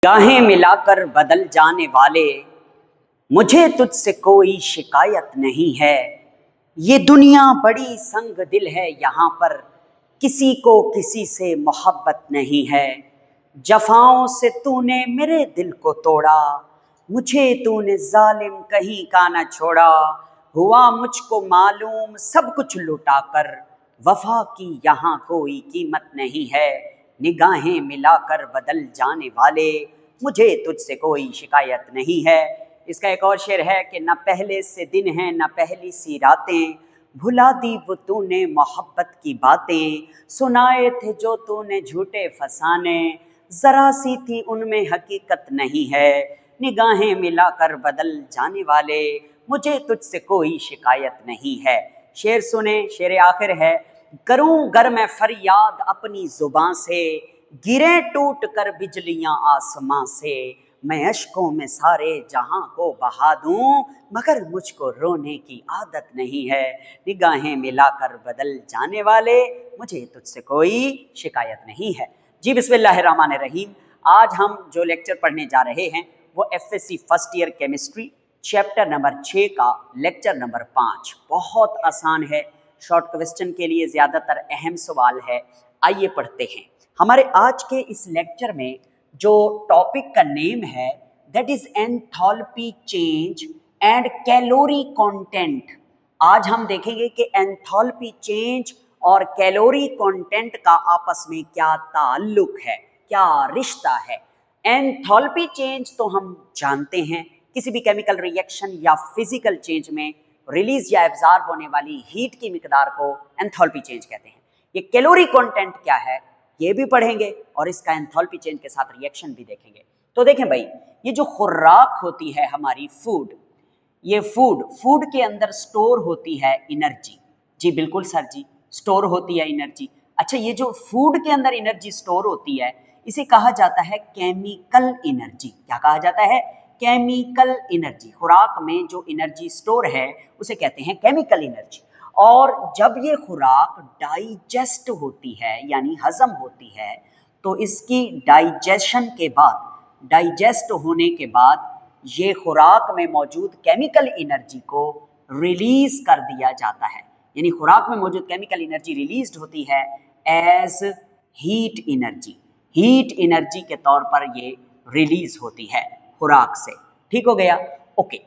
गाहें मिलाकर बदल जाने वाले, मुझे तुझसे कोई शिकायत नहीं है। ये दुनिया बड़ी संग दिल है, यहाँ पर किसी को किसी से मोहब्बत नहीं है। जफाओं से तूने मेरे दिल को तोड़ा, मुझे तूने जालिम कहीं का न छोड़ा। हुआ मुझको मालूम सब कुछ लुटा कर, वफा की यहाँ कोई कीमत नहीं है। निगाहें मिलाकर बदल जाने वाले, मुझे तुझसे कोई शिकायत नहीं है। इसका एक और शेर है कि न पहले से दिन है न पहली सी रातें, भुला दी वो तूने मोहब्बत की बातें। सुनाए थे जो तूने झूठे फसाने, जरा सी थी उनमें हकीकत नहीं है। निगाहें मिलाकर बदल जाने वाले, मुझे तुझसे कोई शिकायत नहीं है। शेर सुने, शेर आखिर है। करूं गर मैं फरियाद अपनी जुबां से, गिरे टूट कर बिजलियां आसमां से। मैं अश्कों में सारे जहां को बहा दूं, मगर मुझको रोने की आदत नहीं है। निगाहें मिलाकर बदल जाने वाले, मुझे तुझसे कोई शिकायत नहीं है। जी बिस्मिल्लाहिर्रहमानिर्रहीम। आज हम जो लेक्चर पढ़ने जा रहे हैं वो FSc first year chemistry chapter number 6 का लेक्चर नंबर 5। बहुत आसान है, शॉर्ट क्वेश्चन के लिए ज़्यादातर अहम सवाल है। आइए पढ़ते हैं। हमारे आज के इस लेक्चर में जो टॉपिक का नेम है that is enthalpy change and calorie content. आज हम देखेंगे कि एंथैल्पी चेंज और कैलोरी कंटेंट का आपस में क्या ताल्लुक है, क्या रिश्ता है। एंथैल्पी चेंज तो हम जानते हैं, किसी भी केमिकल रिएक्शन या फिजिकल चेंज में रिलीज या एब्जॉर्ब होने वाली हीट की मिकदार को एंथैल्पी चेंज कहते हैं। ये कैलोरी कंटेंट क्या है ये भी पढ़ेंगे और इसका एंथैल्पी चेंज के साथ रिएक्शन भी देखेंगे। तो देखें भाई, ये जो खुराक होती है हमारी फूड, ये फूड के अंदर स्टोर होती है एनर्जी। जी बिल्कुल सर जी, स्टोर होती है एनर्जी। अच्छा, ये जो फूड के अंदर एनर्जी स्टोर होती है इसे कहा जाता है केमिकल एनर्जी। क्या कहा जाता है? Chemical energy. खुराक में जो एनर्जी स्टोर है उसे कहते हैं केमिकल एनर्जी। और जब ये खुराक डाइजेस्ट होती है यानी हजम होती है, तो इसकी डाइजेस्ट होने के बाद ये खुराक में मौजूद केमिकल एनर्जी को रिलीज कर दिया जाता है। यानी खुराक में मौजूद केमिकल एनर्जी रिलीज होती है as heat energy. Heat energy के तौर पर ये रिलीज होती है खुराक से। ठीक हो गया? ओके।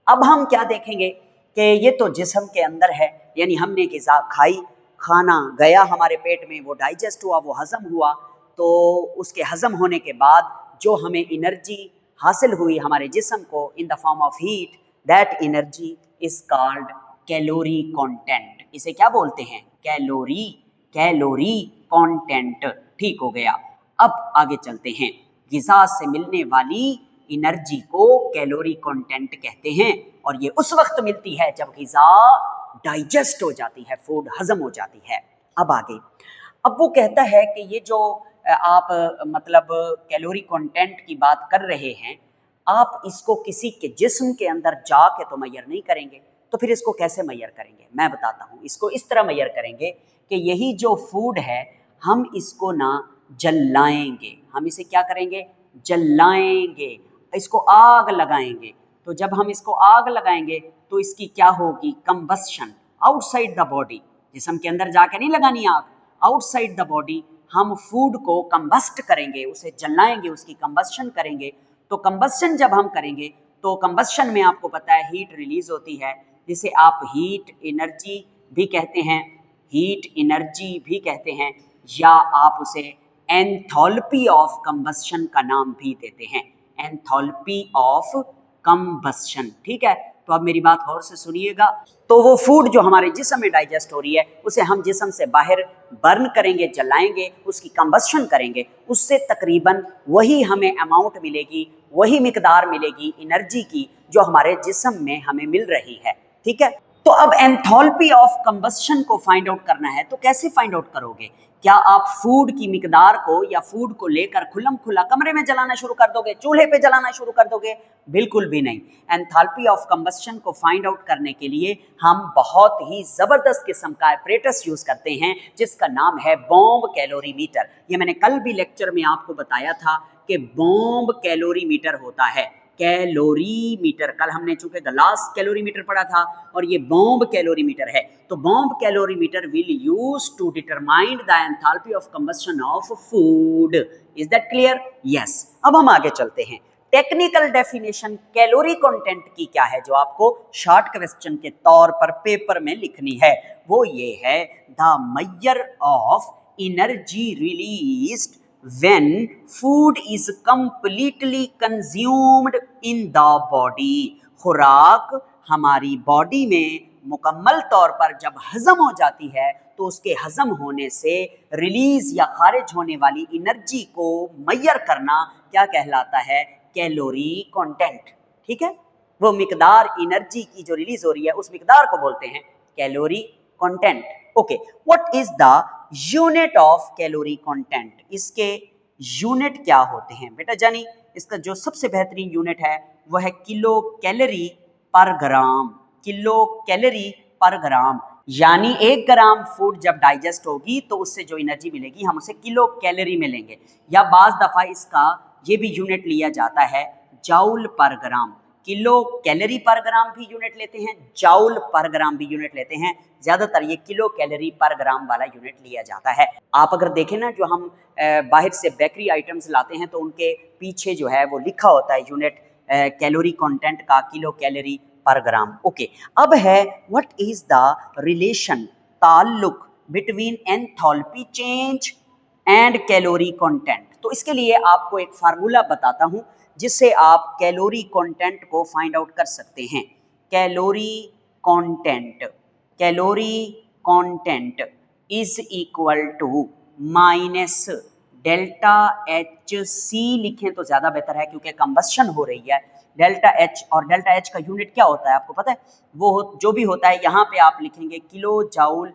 अब हम क्या देखेंगे कि ये तो जिस्म के अंदर है, यानी हमने ग़िज़ा खाई, खाना गया हमारे पेट में, वो डाइजेस्ट हुआ, वो हज़म हुआ। तो उसके हज़म होने के बाद जो हमें एनर्जी हासिल हुई हमारे जिस्म को in the form of heat, that energy is called calorie content. इसे क्या बोलते हैं? Calorie content. ठीक हो गया। अब आगे चलते हैं। ग़िज़ा से मिलने वाली एनर्जी को कैलोरी कंटेंट कहते हैं और ये उस वक्त मिलती है जब ग़िज़ा डाइजेस्ट हो जाती है, फूड हजम हो जाती है। अब आगे, अब वो कहता है कि ये जो आप मतलब कैलोरी कंटेंट की बात कर रहे हैं, आप इसको किसी के जिस्म के अंदर जाके तो मैयर नहीं करेंगे, तो फिर इसको कैसे मैयर करेंगे? मैं बताता हूँ। इसको इस तरह मैयर करेंगे कि यही जो फूड है हम इसको ना जलाएंगे। हम इसे क्या करेंगे? जलाएंगे, इसको आग लगाएंगे। तो जब हम इसको आग लगाएंगे तो इसकी क्या होगी? Combustion outside the body. जिस्म के अंदर जाके नहीं लगानी आग, आउटसाइड द बॉडी हम फूड को कंबस्ट करेंगे, उसे जलाएंगे, उसकी कंबस्शन करेंगे। तो कंबस्शन जब हम करेंगे तो कंबस्शन में आपको पता है हीट रिलीज होती है, जिसे आप हीट एनर्जी भी कहते हैं, हीट एनर्जी भी कहते हैं, या आप उसे एंथैल्पी ऑफ कंबस्शन का नाम भी देते हैं, एंथैल्पी ऑफ कंबस्शन। ठीक है? तो अब मेरी बात और से सुनिएगा। तो वो फूड जो हमारे जिस्म में डाइजेस्ट हो रही है उसे हम जिस्म से बाहर बर्न करेंगे, जलाएंगे, उसकी कंबस्शन करेंगे। उससे तकरीबन वही हमें अमाउंट मिलेगी, वही मिकदार मिलेगी एनर्जी की जो हमारे जिस्म में हमें मिल रही है। ठीक है? तो अब एंथैल्पी ऑफ कंबस्शन को फाइंड आउट करना है, तो कैसे फाइंड आउट करोगे? क्या आप फूड की मिकदार को या फूड को लेकर खुल्लम खुल्ला कमरे में जलाना शुरू कर दोगे, चूल्हे पे जलाना शुरू कर दोगे? बिल्कुल भी नहीं। एंथैल्पी ऑफ कंबस्शन को फाइंड आउट करने के लिए हम बहुत ही जबरदस्त किस्म का एपरेटस यूज करते हैं जिसका नाम है बॉम्ब कैलोरीमीटर। ये मैंने कल भी लेक्चर में आपको बताया था कि बॉम्ब कैलोरीमीटर होता है। कैलोरीमीटर, कल हमने चूंकि ग्लास कैलोरीमीटर पढ़ा था और ये बॉम्ब कैलोरीमीटर है, तो bomb calorimeter will use to determine the enthalpy of combustion of food. Is that clear? Yes. अब हम आगे चलते हैं। टेक्निकल डेफिनेशन कैलोरी कंटेंट की क्या है, जो आपको शॉर्ट क्वेश्चन के तौर पर पेपर में लिखनी है, वो ये है the measure of energy released when food is completely consumed in the body। खुराक हमारी बॉडी में मुकम्मल तौर पर जब हजम हो जाती है तो उसके हजम होने से रिलीज या खारिज होने वाली एनर्जी को मेजर करना क्या कहलाता है? Calorie content. ठीक है, वो मिकदार एनर्जी की जो रिलीज हो रही है उस मिकदार को बोलते हैं calorie content. Okay, what is the unit of calorie content? इसके यूनिट क्या होते हैं बेटा जानी? इसका जो सबसे बेहतरीन यूनिट है वह है किलो कैलोरी पर ग्राम। किलो कैलोरी पर ग्राम, यानी 1 ग्राम फूड जब डाइजेस्ट होगी तो उससे जो एनर्जी मिलेगी हम उसे किलो कैलोरी में लेंगे, या बाज दफा इसका ये भी यूनिट लिया जाता है जाउल पर ग्राम। किलो कैलोरी पर ग्राम भी यूनिट लेते हैं, जाउल पर ग्राम भी यूनिट लेते हैं, ज्यादातर ये किलो कैलोरी पर ग्राम वाला यूनिट लिया जाता है। आप अगर देखें ना, जो हम बाहर से बेकरी आइटम्स लाते हैं तो उनके पीछे जो है वो लिखा होता है यूनिट कैलोरी कंटेंट का, किलो कैलोरी पर ग्राम। ओके, अब है व्हाट इज द रिलेशन, ताल्लुक between enthalpy change and calorie content. तो इसके लिए आपको एक फार्मूला बताता हूं जिससे आप कैलोरी कंटेंट को फाइंड आउट कर सकते हैं। Calorie content, calorie content is equal to minus delta H C. लिखें तो ज्यादा बेहतर है क्योंकि कंबस्शन हो रही है। डेल्टा एच, और डेल्टा एच का यूनिट क्या होता है आपको पता है? वो जो भी होता है यहाँ पे आप लिखेंगे किलो जाउल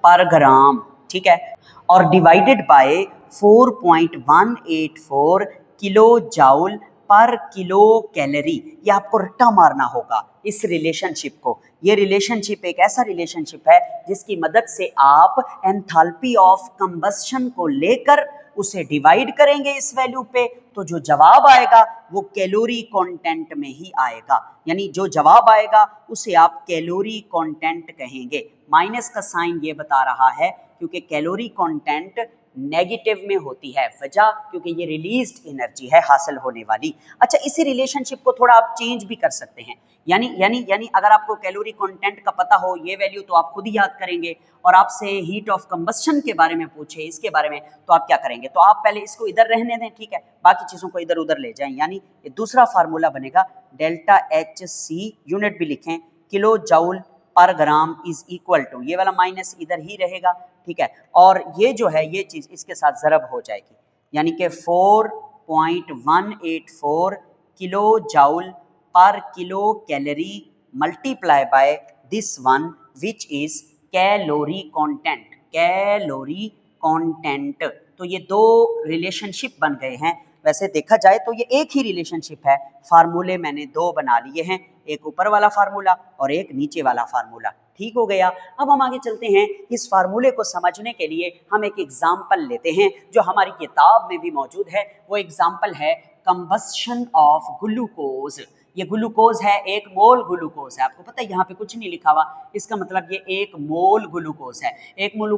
पर ग्राम, ठीक है, और डिवाइडेड बाय 4.184 किलो जाउल पर किलो कैलोरी। ये आपको रट्टा मारना होगा इस रिलेशनशिप को। ये रिलेशनशिप एक ऐसा रिलेशनशिप है जिसकी मदद से आप एंथैल्पी ऑफ कंबस्शन को लेकर उसे डिवाइड करेंगे इस वैल्यू पे, तो जो जवाब आएगा वो कैलोरी कंटेंट में ही आएगा। यानी जो जवाब आएगा उसे आप कैलोरी कंटेंट कहेंगे। माइनस का साइन ये बता रहा है क्योंकि कैलोरी कंटेंट नेगेटिव में होती है, वजह क्योंकि ये रिलीज्ड एनर्जी है हासिल होने वाली। अच्छा, इसी रिलेशनशिप को थोड़ा आप चेंज भी कर सकते हैं। यानी अगर आपको कैलोरी कंटेंट का पता हो ये वैल्यू तो आप खुद ही याद करेंगे, और आपसे हीट ऑफ कंबस्शन के बारे में पूछे इसके बारे में तो आप क्या करेंगे? तो आप पहले इसको इधर रहने दें, ठीक है, बाकी चीजों को इधर उधर ले जाएं। यानी ये दूसरा फार्मूला बनेगा डेल्टा एच सी, यूनिट भी लिखें, किलो जाउल पर ग्राम इज इक्वल टू, ये वाला माइनस इधर ही रहेगा, ठीक है, और ये जो है ये चीज इसके साथ ज़रब हो जाएगी, यानी कि 4.184 किलो जाउल पर kilo calorie multiply by this one which is calorie content. Calorie content, तो ये दो रिलेशनशिप बन गए हैं। वैसे देखा जाए तो ये एक ही रिलेशनशिप है, फार्मूले मैंने दो बना लिए हैं, एक ऊपर वाला फार्मूला और एक नीचे वाला फार्मूला। ठीक हो गया। अब हम आगे चलते हैं। इस फार्मूले को समझने के लिए हम एक एग्जाम्पल लेते हैं जो हमारी किताब में भी मौजूद है। वो एग्जाम्पल है कंबस्शन ऑफ ग्लूकोज। ये ग्लूकोज है, 1 मोल ग्लूकोज है। आपको पता है यहाँ पे कुछ नहीं लिखा हुआ, इसका मतलब ये 1 मोल ग्लूकोज है। 1 मोल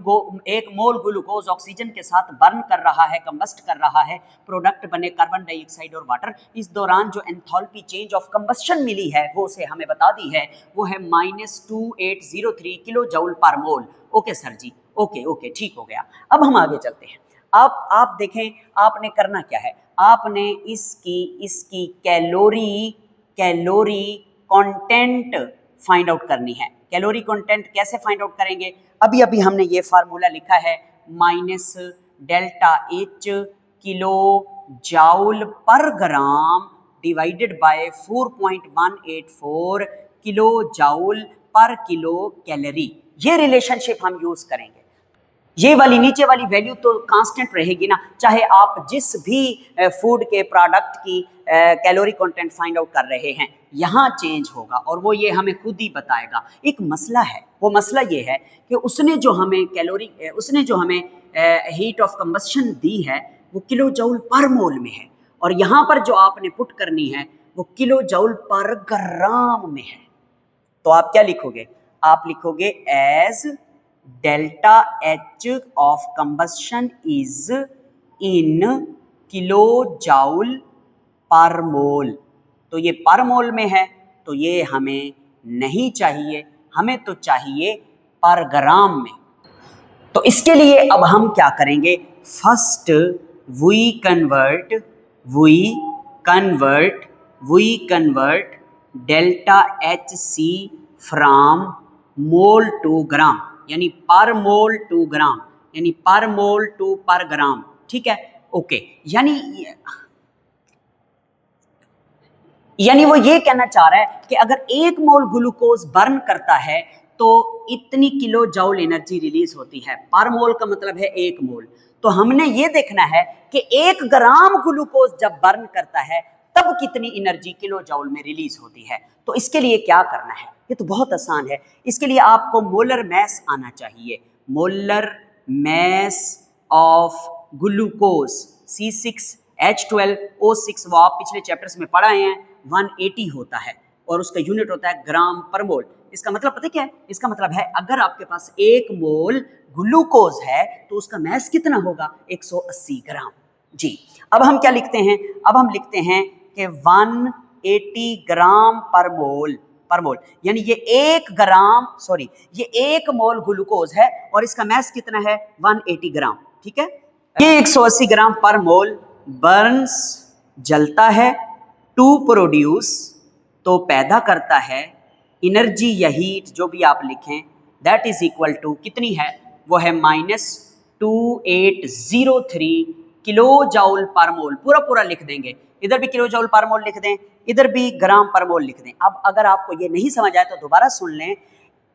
ग्लूकोज ऑक्सीजन के साथ बर्न कर रहा है, कंबस्ट कर रहा है, प्रोडक्ट बने कार्बन डाइऑक्साइड और वाटर। इस दौरान जो एंथैल्पी चेंज ऑफ कंबस्शन मिली है वो उसे हमें बता दी है, वो है -2803 किलो जूल पर मोल। ओके सर जी, ओके ठीक हो गया। अब हम आगे चलते हैं। आप देखें आपने करना क्या है, आपने इसकी कैलोरी कंटेंट फाइंड आउट करनी है। कैलोरी कंटेंट कैसे फाइंड आउट करेंगे? अभी हमने ये फार्मूला लिखा है, minus delta H kilo joule पर gram divided by 4.184 kilo joule पर किलो कैलोरी। ये रिलेशनशिप हम यूज करेंगे। ये वाली नीचे वाली वैल्यू तो कांस्टेंट रहेगी ना, चाहे आप जिस भी फूड के प्रोडक्ट की कैलोरी कंटेंट फाइंड आउट कर रहे हैं, यहाँ चेंज होगा और वो ये हमें खुद ही बताएगा। एक मसला है, वो मसला ये है कि उसने जो हमें हीट ऑफ कंबस्शन दी है वो किलो जूल पर मोल में है, और यहां पर जो आपने पुट करनी है वो किलो जूल पर ग्राम में है। तो आप क्या लिखोगे? आप लिखोगे as delta H of combustion is in kilo joule per mole. तो ये पर मोल में है, तो ये हमें नहीं चाहिए, हमें तो चाहिए पर ग्राम में। तो इसके लिए अब हम क्या करेंगे? First we convert delta H C from mole to gram, यानी पर मोल टू ग्राम, यानी पर मोल टू पर ग्राम। ठीक है, ओके। यानी वो ये कहना चाह रहा है कि अगर 1 मोल ग्लूकोज बर्न करता है तो इतनी किलो जूल एनर्जी रिलीज होती है। पर मोल का मतलब है 1 मोल। तो हमने ये देखना है कि 1 ग्राम ग्लूकोज जब बर्न करता है तब कितनी एनर्जी किलो जूल में रिलीज होती है। तो इसके लिए क्या करना है? ये तो बहुत आसान है। इसके लिए आपको मोलर मैस आना चाहिए। Molar mass of glucose C6H12O6, वो आप पिछले चैप्टर्स में पढ़ाए हैं, 180 होता है और उसका यूनिट होता है ग्राम पर मोल। इसका मतलब पता क्या है? इसका मतलब है अगर आपके पास 1 मोल ग्लूकोज है तो उसका मैस कितना होगा? 180 ग्राम। जी, अब हम क्या लिखते हैं? अब हम लिखते हैं कि 180 ग्राम पर मोल, यानी ये 1 मोल ग्लूकोज है और इसका मैस कितना है? 180 ग्राम। ठीक है, ये 180 ग्राम पर मोल बर्न्स, जलता है, टू प्रोड्यूस, तो पैदा करता है, एनर्जी या हीट जो भी आप लिखें, दैट इज इक्वल टू कितनी है? वो है -2803 किलो जूल पर मोल। पूरा लिख देंगे, इधर भी किलो जूल पर मोल लिख दें, इधर भी ग्राम पर मोल लिख दें। अब अगर आपको ये नहीं समझ आए तो दोबारा सुन लें।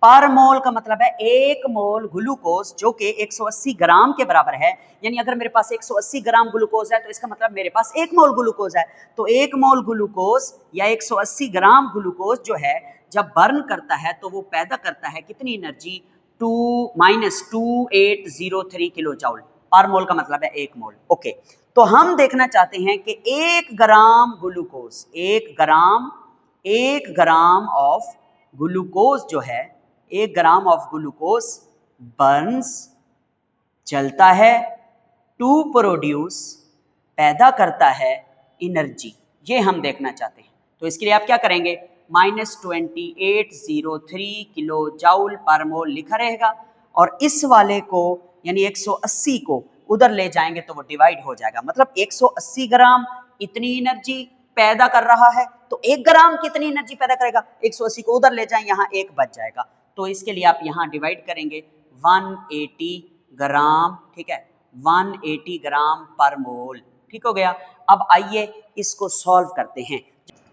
पर मोल का मतलब है 1 मोल ग्लूकोज जो कि 180 ग्राम के बराबर है। यानी अगर मेरे पास 180 ग्राम ग्लूकोज है तो इसका मतलब मेरे पास 1 मोल ग्लूकोज है। तो 1 मोल ग्लूकोज या 180 ग्राम ग्लूकोज जो है जब बर्न करता है तो वो पैदा करता है कितनी एनर्जी? -2803 kilo joule. पर मोल का मतलब है 1 मोल। ओके, तो हम देखना चाहते हैं कि 1 gram glucose, 1 gram of glucose जो है, 1 ग्राम ऑफ ग्लूकोज बर्न्स, जलता है, टू प्रोड्यूस, पैदा करता है एनर्जी। ये हम देखना चाहते हैं। तो इसके लिए आप क्या करेंगे? -2803 किलो जूल पर मोल लिखा रहेगा और इस वाले को यानी 180 को उधर ले जाएंगे तो वो डिवाइड हो जाएगा। मतलब 180 ग्राम इतनी एनर्जी पैदा कर रहा है तो 1 ग्राम कितनी एनर्जी पैदा करेगा? 180 को उधर ले जाएं, यहाँ 1 बच जाएगा। तो इसके लिए आप यहाँ डिवाइड करेंगे 180 ग्राम। ठीक है, 180 ग्राम पर मोल। ठीक हो गया। अब आइए इसको सॉल्व करते हैं।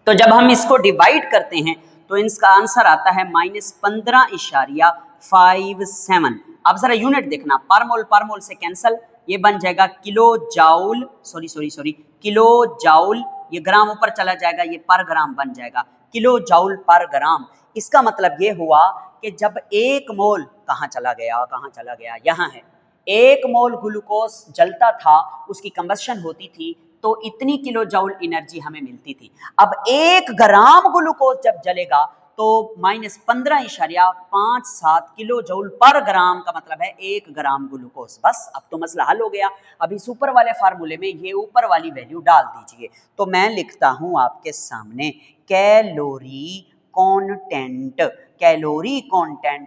तो जब हम इसको डिवाइड करते हैं तो इसका आंसर आता है -15.57। अब जरा यूनिट देखना, पर मोल से कैंसल, ये बन जाएगा किलो जूल, किलो जूल, ये ग्राम ऊपर चला जाएगा, ये पर ग्राम बन जाएगा, किलो जूल पर ग्राम। इसका मतलब ये हुआ कि जब 1 मोल कहाँ चला गया, यहाँ है, 1 मोल ग्लूकोज जलता था, उसकी कंबस्शन होती थी तो इतनी किलो जूल एनर्जी हमें मिलती थी। अब 1 ग्राम ग्लूकोज जब जलेगा तो -15.57 किलो जूल पर ग्राम का मतलब है 1 ग्राम ग्लूकोज। बस अब तो मसला हल हो गया। अब इस ऊपर वाले फार्मूले में ये ऊपर वाली वैल्यू डाल दीजिए। तो मैं लिखता हूं आपके सामने calorie content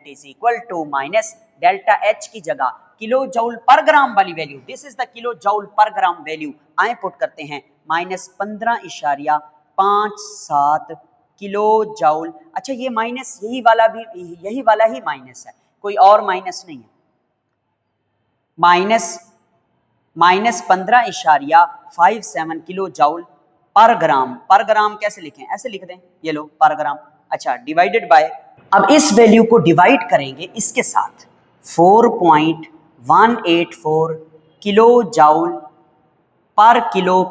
is equal to minus delta H की जगह किलो जूल पर ग्राम वाली value, this is the kilo joule per gram value, आए पुट करते हैं -15.57 किलो जूल। अच्छा, ये माइनस यही वाला ही माइनस है, कोई और माइनस नहीं है। -15.57 किलो जूल पर ग्राम कैसे लिखें? ऐसे लिख दें, ये लो पर ग्राम। अच्छा, डिवाइडेड बाय, अब इस वैल्यू को डिवाइड करेंगे इसके साथ 4.184 किलो जूल पर किलो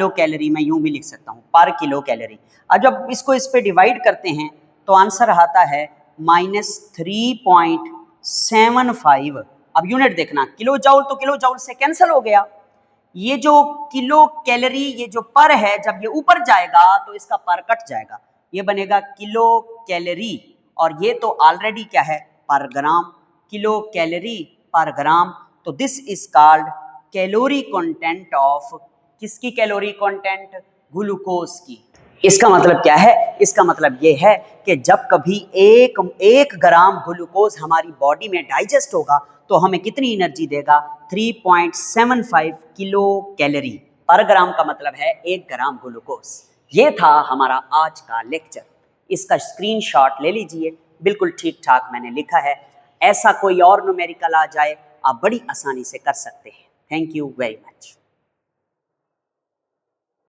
कैलोरी मैं यूं भी लिख सकता हूं, पर किलो कैलोरी। अब जब इसको इस पे डिवाइड करते हैं तो आंसर आता है -3.75। अब यूनिट देखना, किलो जूल तो किलो जूल से कैंसिल हो गया, ये जो किलो कैलोरी, ये जो पर है, जब ये ऊपर जाएगा तो इसका पर कट जाएगा, ये बनेगा किलो कैलोरी, और ये तो ऑलरेडी क्या है, पर ग्राम, किलो कैलोरी पर ग्राम। तो this is called calorie content of, किसकी कैलोरी कंटेंट, ग्लूकोज की। इसका मतलब क्या है, इसका मतलब ये है कि जब कभी एक ग्राम ग्लूकोज हमारी बॉडी में डाइजेस्ट होगा तो हमें कितनी एनर्जी देगा, 3.75 किलो कैलोरी पर ग्राम, का मतलब है 1 ग्राम ग्लूकोज। ये था हमारा आज का लेक्चर, इसका स्क्रीनशॉट ले लीजिए, बिल्कुल ठीक ठाक मैंने लिखा है। ऐसा कोई और न्यूमेरिकल आ जाए आप बड़ी आसानी से कर सकते हैं। Thank you very much.